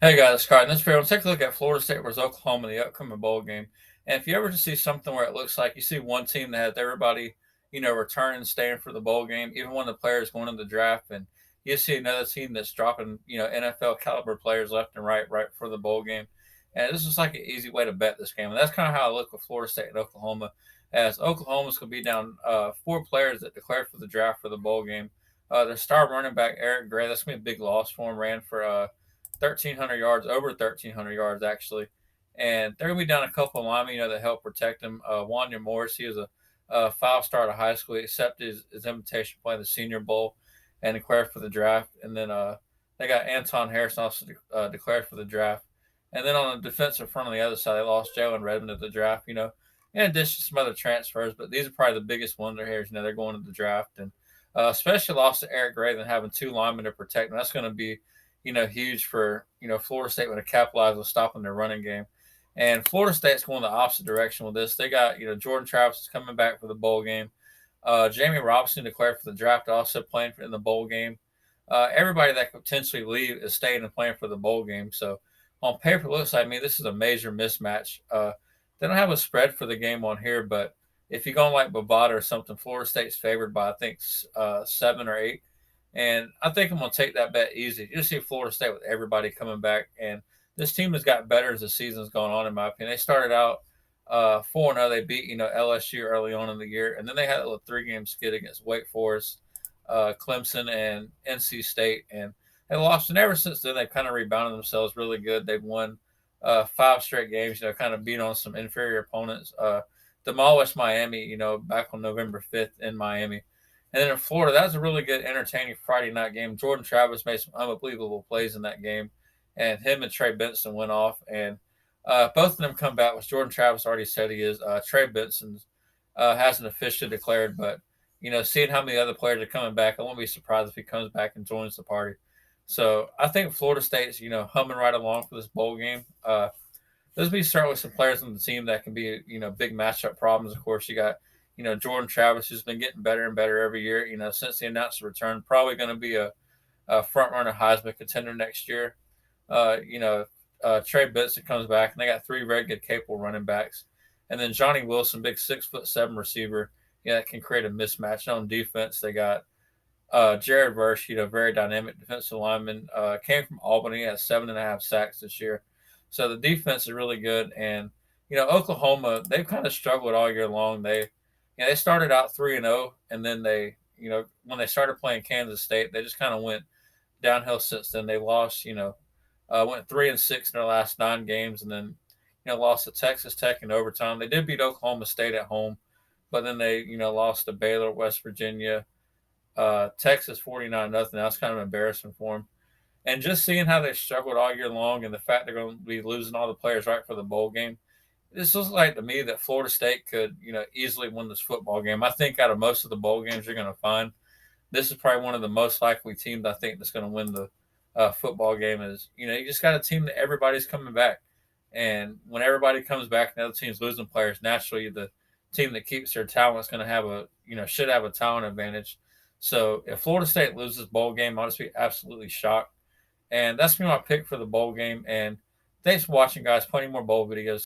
Hey guys, Scott. In this video, let's take a look at Florida State versus Oklahoma in the upcoming bowl game. And if you ever just see something where it looks like you see one team that has everybody, returning, staying for the bowl game, even when the players going in the draft, and you see another team that's dropping, NFL caliber players left and right for the bowl game. And this is like an easy way to bet this game. And that's kind of how I look with Florida State and Oklahoma, as Oklahoma's going to be down four players that declared for the draft for the bowl game. Their star running back Eric Gray, that's going to be a big loss for him. Ran for 1,300 yards, over 1,300 yards actually. And they're gonna be down a couple of linemen, that help protect him. Wanya Morris, he was a five-star out of high school. He accepted his invitation to play the Senior Bowl and declared for the draft. And then they got Anton Harrison also declared for the draft. And then on the defensive front on the other side, they lost Jalen Redmond at the draft. In addition to some other transfers, but these are probably the biggest wonder here. They're going to the draft, and especially lost to Eric Gray, than having two linemen to protect him. That's going to be huge for Florida State when to capitalize on stopping their running game. And Florida State's going the opposite direction with this. They got Jordan Travis is coming back for the bowl game. Jamie Robinson declared for the draft, also playing in the bowl game. Everybody that could potentially leave is staying and playing for the bowl game. So on paper, it looks like this is a major mismatch. They don't have a spread for the game on here, but if you're going like Bovada or something, Florida State's favored by I think 7 or 8. And I think I'm going to take that bet easy. You see Florida State with everybody coming back. And this team has got better as the season's gone on, in my opinion. They started out 4-0. They beat, LSU early on in the year. And then they had a 3-game skid against Wake Forest, Clemson, and NC State. And they lost. And ever since then, they've kind of rebounded themselves really good. They've won 5 straight games, kind of beat on some inferior opponents. Demolished Miami, back on November 5th in Miami. And then in Florida, that was a really good, entertaining Friday night game. Jordan Travis made some unbelievable plays in that game, and him and Trey Benson went off. And both of them come back, which Jordan Travis already said he is. Trey Benson hasn't officially declared, but seeing how many other players are coming back, I won't be surprised if he comes back and joins the party. So I think Florida State's humming right along for this bowl game. Let's be start with some players on the team that can be big matchup problems. Of course, you got Jordan Travis, who's been getting better and better every year. Since he announced the return, probably going to be a front runner Heisman contender next year. Trey Benson comes back, and they got three very good, capable running backs, and then Johnny Wilson, big 6'7" receiver, that can create a mismatch. On defense, they got Jared Verse, very dynamic defensive lineman, came from Albany, has 7.5 sacks this year. So the defense is really good, and Oklahoma, they've kind of struggled all year long. They started out 3-0, and then they when they started playing Kansas State, they just kind of went downhill since then. They lost, went 3-6 in their last 9 games, and then lost to Texas Tech in overtime. They did beat Oklahoma State at home, but then they lost to Baylor, West Virginia, Texas 49-0. That's kind of embarrassing for them. And just seeing how they struggled all year long, and the fact they're going to be losing all the players right for the bowl game, this looks like to me that Florida State could, easily win this football game. I think out of most of the bowl games you're going to find, this is probably one of the most likely teams I think that's going to win the football game. Is you just got a team that everybody's coming back, and when everybody comes back and the other team's losing players, naturally the team that keeps their talent is going to have should have a talent advantage. So if Florida State loses bowl game, I'll just be absolutely shocked. And that's going to be my pick for the bowl game. And thanks for watching, guys. Plenty more bowl videos